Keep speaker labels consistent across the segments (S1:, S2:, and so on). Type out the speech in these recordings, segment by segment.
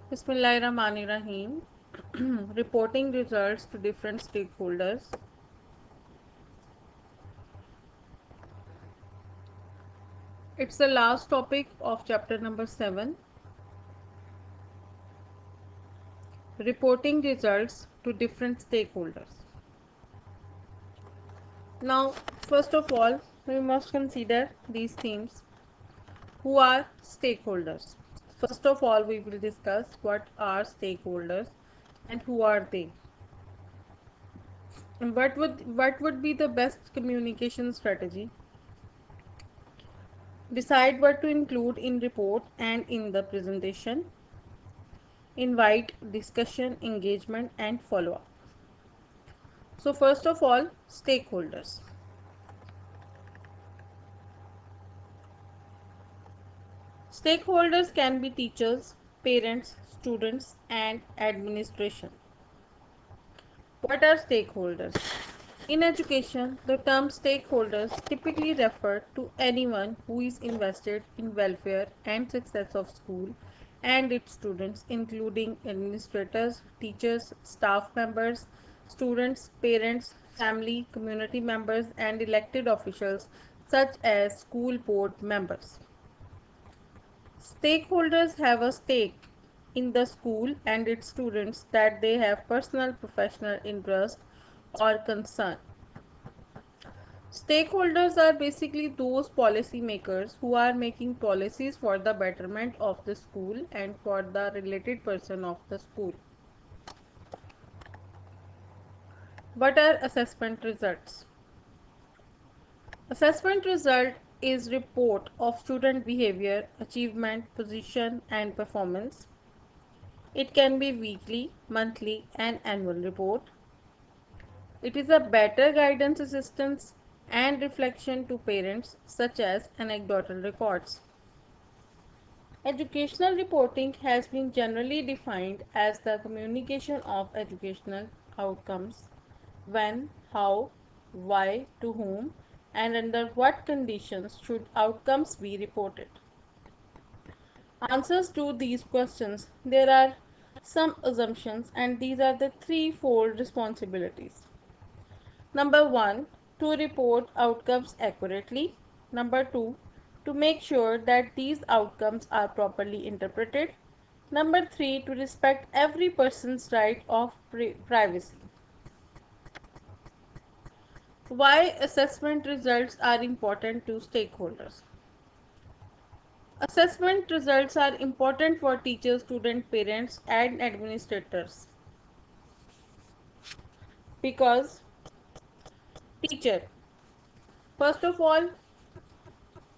S1: Bismillahirrahmanirrahim. Reporting results to different stakeholders. It's the last topic of chapter number 7. Reporting results to different stakeholders. Now, first of all, we must consider these themes. Who are stakeholders? First of all, we will discuss what are stakeholders and who are they. And what would be the best communication strategy? Decide what to include in report and in the presentation. Invite discussion, engagement and follow up. So first of all, stakeholders. Stakeholders can be teachers, parents, students and administration. What are stakeholders? In education, the term stakeholders typically refer to anyone who is invested in welfare and success of school and its students, including administrators, teachers, staff members, students, parents, family, community members, and elected officials such as school board members. Stakeholders have a stake in the school and its students that they have personal professional interest or concern. Stakeholders are basically those policy makers who are making policies for the betterment of the school and for the related person of the school. What are assessment results? Assessment result is report of student behavior, achievement, position and performance. It can be weekly, monthly and annual report. It is a better guidance assistance and reflection to parents such as anecdotal records. Educational reporting has been generally defined as the communication of educational outcomes when, how, why, to whom, and under what conditions should outcomes be reported. Answers to these questions. There are some assumptions, and these are the threefold responsibilities. Number one, to report outcomes accurately. Number two, to make sure that these outcomes are properly interpreted. Number three, to respect every person's right of privacy. Why assessment results are important to stakeholders. Assessment results are important for teachers, students, parents, and administrators because teacher, first of all,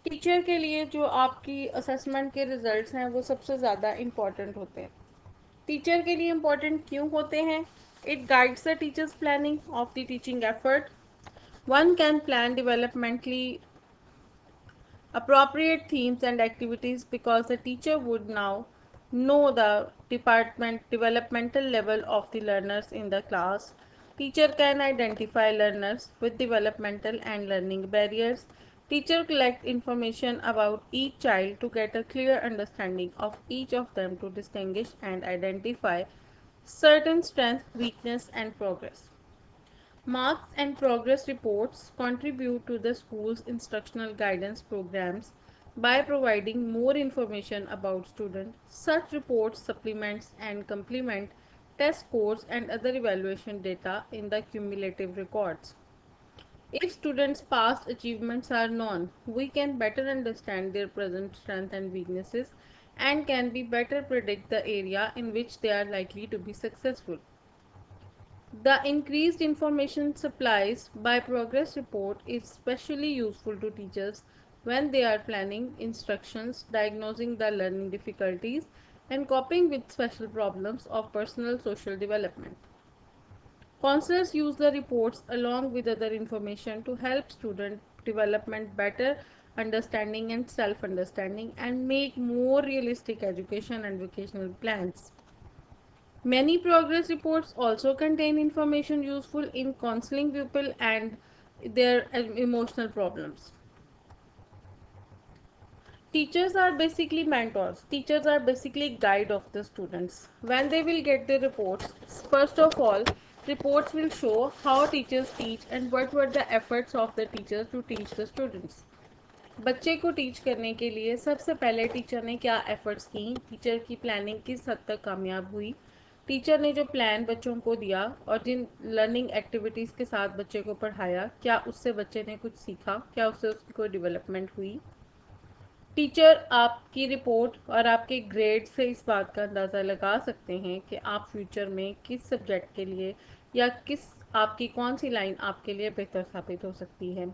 S1: teacher के लिए जो आपकी assessment के results हैं वो सबसे ज़्यादा important होते हैं. टीचर के लिए इम्पॉर्टेंट क्यों होते हैं? It guides the teachers planning of the teaching effort. One can plan developmentally appropriate themes and activities because the teacher would now know the developmental level of the learners in the class. Teacher can identify learners with developmental and learning barriers. Teacher collect information about each child to get a clear understanding of each of them to distinguish and identify certain strengths, weakness and progress. Marks and progress reports contribute to the school's instructional guidance programs by providing more information about students. Such reports supplement and complement test scores and other evaluation data in the cumulative records. If students' past achievements are known, we can better understand their present strengths and weaknesses and can be better predict the area in which they are likely to be successful. The increased information supplies by progress report is especially useful to teachers when they are planning instructions, diagnosing the learning difficulties, and coping with special problems of personal social development. Counselors use the reports along with other information to help student development better understanding and self-understanding and make more realistic education and vocational plans. Many progress reports also contain information useful in counseling people and their emotional problems. Teachers are basically mentors. Teachers are basically guide of the students. When they will get the reports, first of all, reports will show how teachers teach and what were the efforts of the teachers to teach the students. बच्चे को teach करने के लिए सबसे पहले teacher ने क्या efforts की, टीचर की प्लानिंग किस हद तक कामयाब हुई, टीचर ने जो प्लान बच्चों को दिया और जिन लर्निंग एक्टिविटीज़ के साथ बच्चे को पढ़ाया, क्या उससे बच्चे ने कुछ सीखा, क्या उससे उसकी कोई डेवलपमेंट हुई। टीचर आपकी रिपोर्ट और आपके ग्रेड से इस बात का अंदाज़ा लगा सकते हैं कि आप फ्यूचर में किस सब्जेक्ट के लिए या किस आपकी कौन सी लाइन आपके लिए बेहतर साबित हो सकती है।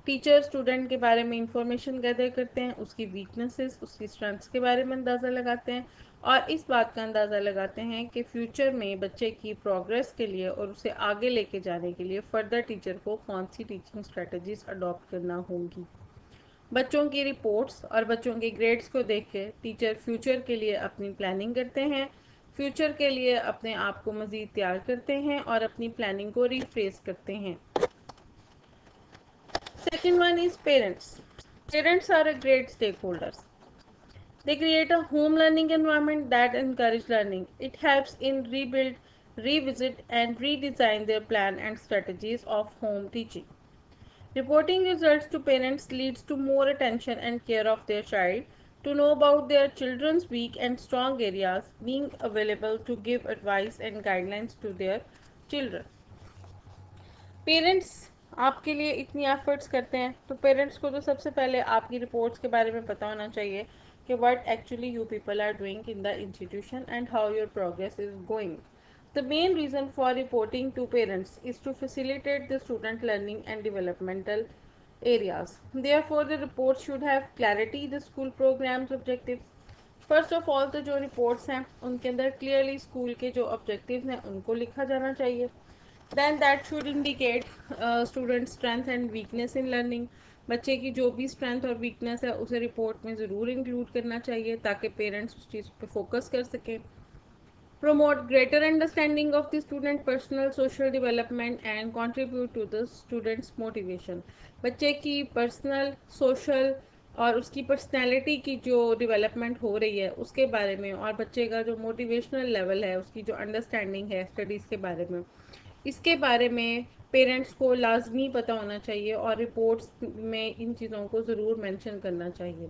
S1: टीचर स्टूडेंट के बारे में इंफॉर्मेशन गैदर करते हैं, उसकी वीकनेसेस, उसकी स्ट्रेंथ्स के बारे में अंदाज़ा लगाते हैं और इस बात का अंदाज़ा लगाते हैं कि फ्यूचर में बच्चे की प्रोग्रेस के लिए और उसे आगे लेके जाने के लिए फर्दर टीचर को कौन सी टीचिंग स्ट्रेटजीज अडॉप्ट करना होंगी। बच्चों की रिपोर्ट्स और बच्चों के ग्रेड्स को देख के टीचर फ्यूचर के लिए अपनी प्लानिंग करते हैं, फ्यूचर के लिए अपने आप को मज़ीद तैयार करते हैं और अपनी प्लानिंग को रिफ्रेस करते हैं। Second one is parents. Parents are a great stakeholders. They create a home learning environment that encourage learning. It helps in rebuild, revisit and redesign their plan and strategies of home teaching. Reporting results to parents leads to more attention and care of their child, to know about their children's weak and strong areas, being available to give advice and guidelines to their children. Parents आपके लिए इतनी efforts करते हैं तो parents को तो सबसे पहले आपकी रिपोर्ट्स के बारे में पता होना चाहिए कि what actually you people are doing in the institution and how your progress is going. The main reason for reporting to parents is to facilitate the student learning and developmental areas. Therefore, the reports should have clarity, the school programs objectives. First of all तो जो reports हैं उनके अंदर clearly school के जो objectives हैं उनको लिखा जाना चाहिए. Then that should indicate student strength and weakness in learning. बच्चे की जो भी स्ट्रेंथ और वीकनेस है उसे रिपोर्ट में ज़रूर इंक्लूड करना चाहिए ताकि पेरेंट्स उस चीज़ पे फोकस कर सकें. Promote greater understanding of the student personal social development and contribute to the students motivation. बच्चे की पर्सनल सोशल और उसकी पर्सनैलिटी की जो डेवलपमेंट हो रही है उसके बारे में और बच्चे का जो मोटिवेशनल लेवल है उसकी जो अंडरस्टैंडिंग है स्टडीज़ के बारे में, इसके बारे में पेरेंट्स को लाजमी पता होना चाहिए और रिपोर्ट्स में इन चीज़ों को ज़रूर मेंशन करना चाहिए.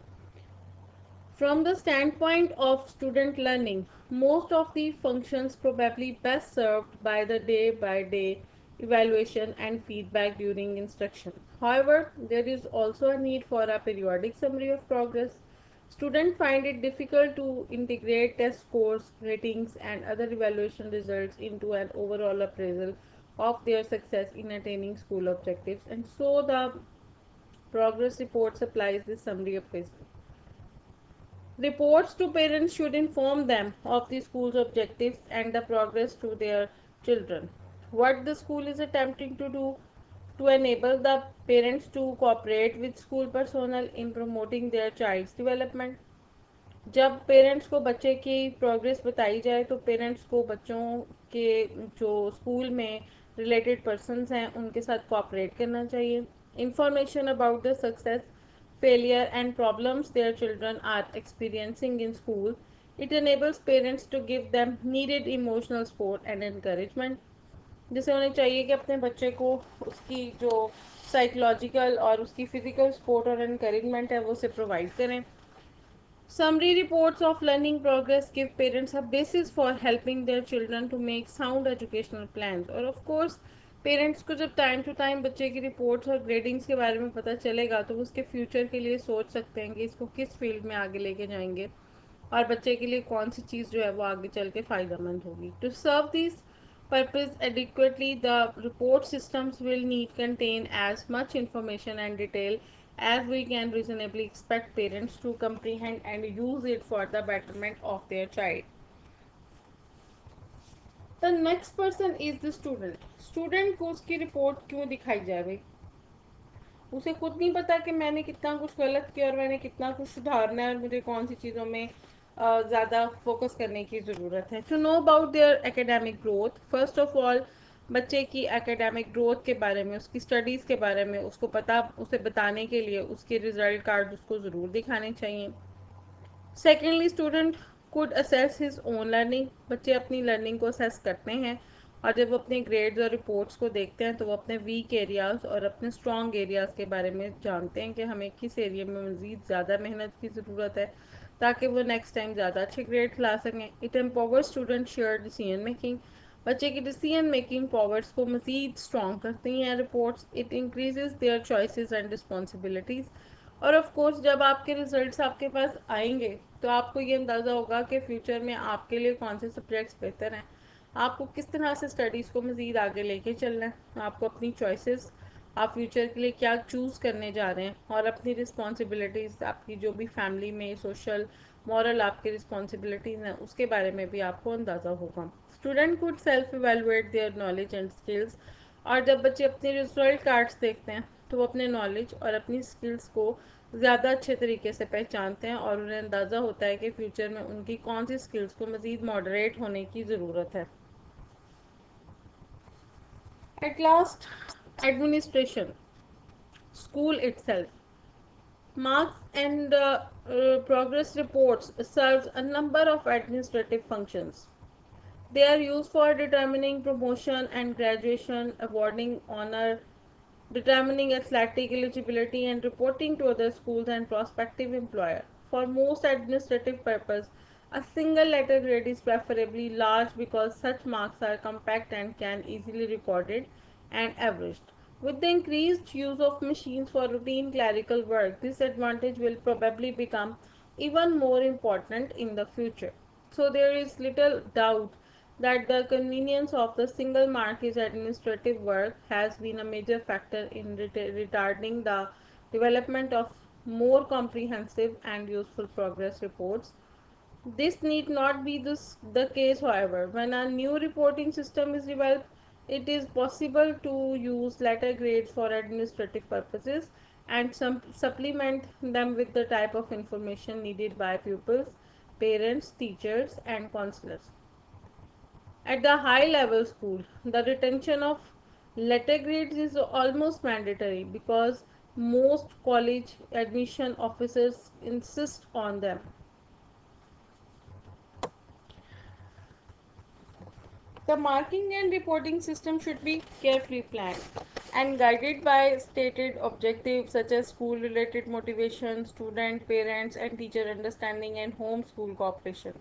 S1: From the standpoint of student learning, most of the functions probably best served by the day-by-day evaluation and feedback during instruction. However, there is also a need for a periodic summary of progress. Students find it difficult to integrate test scores, ratings, and other evaluation results into an overall appraisal of their success in attaining school objectives, and so the progress report supplies this summary appraisal. Reports to parents should inform them of the school's objectives and the progress to their children. What the school is attempting to do to enable the parents to cooperate with school personnel in promoting their child's development. जब parents को बच्चे की progress बताई जाए तो parents को बच्चों के जो स्कूल में रिलेटेड पर्सनस हैं उनके साथ कोऑपरेट करना चाहिए. Information about the success, failure and problems their children are experiencing in school. It enables parents to give them needed emotional support and encouragement. जैसे उन्हें चाहिए कि अपने बच्चे को उसकी जो साइकोलॉजिकल और उसकी फिजिकल सपोर्ट और encouragement है वो उसे प्रोवाइड करें. Summary reports of learning progress give parents a basis for helping their children to make sound educational plans. और of course पेरेंट्स को जब टाइम टू टाइम बच्चे की रिपोर्ट्स और ग्रेडिंग्स के बारे में पता चलेगा तो वो उसके फ्यूचर के लिए सोच सकते हैं कि इसको किस फील्ड में आगे लेके जाएंगे और बच्चे के लिए कौन सी चीज़ जो है वो आगे चल के फ़ायदेमंद होगी. To serve this purpose adequately, the report systems will need contain as much information and detail as we can reasonably expect parents to comprehend and use it for the betterment of their child. The next person is the student. Student को उसकी report क्यों दिखाई जाए भाई? उसे खुद नहीं पता कि मैंने कितना कुछ गलत किया और मैंने कितना कुछ सुधारना है और मुझे कौन सी चीज़ों में ज़्यादा फोकस करने की ज़रूरत है. To know about their academic growth, first of all बच्चे की एकेडमिक ग्रोथ के बारे में, उसकी स्टडीज़ के बारे में उसे बताने के लिए उसके रिजल्ट कार्ड उसको ज़रूर दिखाने चाहिए। Secondly, student could assess his own learning. बच्चे अपनी लर्निंग को असेस करते हैं, और जब वो अपने ग्रेड्स और रिपोर्ट्स को देखते हैं तो वो अपने वीक एरियाज़ और अपने स्ट्रॉन्ग एरियाज़ के बारे में जानते हैं कि हमें किस एरिया में मज़ीद ज़्यादा मेहनत की ज़रूरत है ताकि वो नेक्स्ट टाइम ज़्यादा अच्छे ग्रेड्स ला सकें। It empowers student share decision making. बच्चे की डिसीजन मेकिंग पावर्स को मज़ीद स्ट्रॉन्ग करती हैं reports. It increases there choices and responsibilities. और ऑफ कोर्स जब आपके रिजल्ट्स आपके पास आएंगे तो आपको ये अंदाज़ा होगा कि फ्यूचर में आपके लिए कौन से सब्जेक्ट्स बेहतर हैं, आपको किस तरह से स्टडीज़ को मज़ीद आगे लेके चलना है, आपको अपनी चॉइसेस, आप फ्यूचर के लिए क्या चूज़ करने जा रहे हैं, और अपनी रिस्पॉन्सिबिलिटीज़, आपकी जो भी फैमिली में सोशल मॉरल आपकी रिस्पॉन्सिबिलिटीज़ हैं उसके बारे में भी आपको अंदाज़ा होगा। Student could self evaluate their knowledge and skills. और जब बच्चे अपने रिजल्ट कार्ड्स देखते हैं तो वो अपने नॉलेज और अपनी स्किल्स को ज़्यादा अच्छे तरीके से पहचानते हैं, और उन्हें अंदाज़ा होता है कि फ्यूचर में उनकी कौन सी स्किल्स को मज़ीद मॉडरेट होने की ज़रूरत है। At last, administration, school itself. Marks and progress reports serves a number of administrative functions. They are used for determining promotion and graduation, awarding honor, determining athletic eligibility, and reporting to other schools and prospective employer. For most administrative purpose, a single letter grade is preferably large because such marks are compact and can easily recorded and averaged. With the increased use of machines for routine clerical work, this advantage will probably become even more important in the future. So there is little doubt that the convenience of the single mark is administrative work has been a major factor in retarding the development of more comprehensive and useful progress reports. This need not be the case, however. When a new reporting system is developed, it is possible to use letter grades for administrative purposes and supplement them with the type of information needed by pupils, parents, teachers, and counselors. At the high level school, the retention of letter grades is almost mandatory because most college admission officers insist on them. The marking and reporting system should be carefully planned and guided by stated objectives such as school related motivation, student, parents, and teacher understanding, and home school cooperation.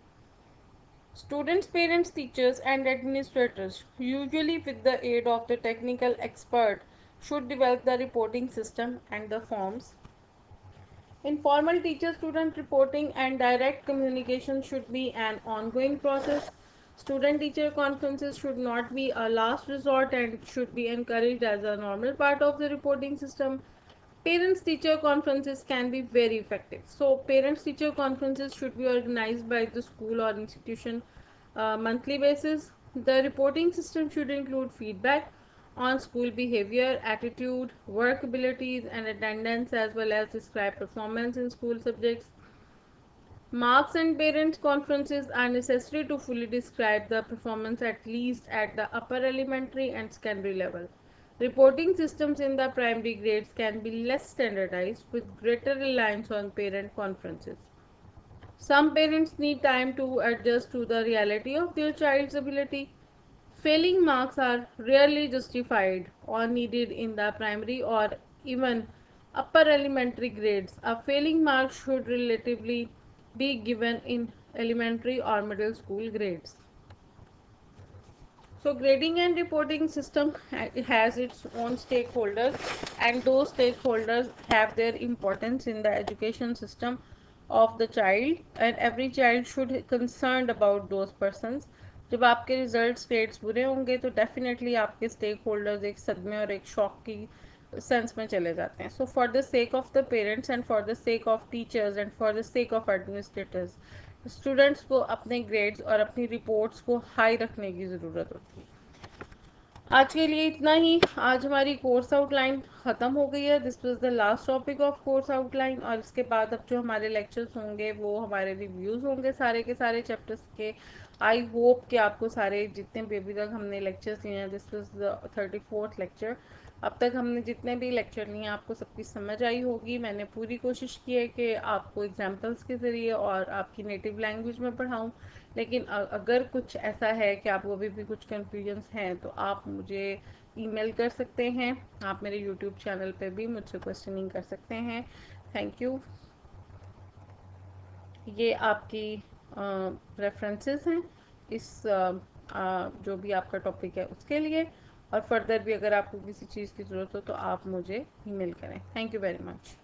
S1: Students, parents, teachers, and administrators, usually with the aid of the technical expert, should develop the reporting system and the forms. Informal teacher-student reporting and direct communication should be an ongoing process. Student-teacher conferences should not be a last resort and should be encouraged as a normal part of the reporting system. Parents-teacher conferences can be very effective. So, parents-teacher conferences should be organized by the school or institution monthly basis. The reporting system should include feedback on school behavior, attitude, work abilities, and attendance, as well as describe performance in school subjects. Marks and parents' conferences are necessary to fully describe the performance at least at the upper elementary and secondary level. Reporting systems in the primary grades can be less standardized with greater reliance on parent conferences. Some parents need time to adjust to the reality of their child's ability. Failing marks are rarely justified or needed in the primary or even upper elementary grades. A failing mark should relatively be given in elementary or middle school grades. So grading and reporting system has its own stakeholders, and those stakeholders have their importance in the education system of the child, and every child should be concerned about those persons. जब आपके results grades बुरे होंगे तो definitely आपके stake holders एक सदमे और एक शॉक की सेंस में चले जाते हैं. So for the sake of the parents and for the sake of teachers and for the sake of administrators, students को अपने ग्रेड्स और अपनी रिपोर्ट्स को हाई रखने की ज़रूरत होती है. आज के लिए इतना ही। आज हमारी कोर्स आउटलाइन ख़त्म हो गई है। This was the last topic of course outline. और इसके बाद अब जो हमारे लेक्चर्स होंगे वो हमारे रिव्यूज़ होंगे सारे के सारे चैप्टर्स के। आई होप कि आपको सारे जितने भी अभी तक हमने लेक्चर्स लिए हैं, this was the 34th lecture, अब तक हमने जितने भी लेक्चर लिए हैं आपको सबकी समझ आई होगी। मैंने पूरी कोशिश की है कि आपको एग्जांपल्स के ज़रिए और आपकी नेटिव लैंग्वेज में पढ़ाऊँ। लेकिन अगर कुछ ऐसा है कि आपको अभी भी कुछ कन्फ्यूजन्स हैं तो आप मुझे ईमेल कर सकते हैं। आप मेरे यूट्यूब चैनल पे भी मुझसे क्वेश्चनिंग कर सकते हैं। Thank you. ये आपकी रेफरेंसेस हैं इस जो भी आपका टॉपिक है उसके लिए। और फर्दर भी अगर आपको किसी चीज़ की ज़रूरत हो तो आप मुझे ईमेल करें। Thank you very much.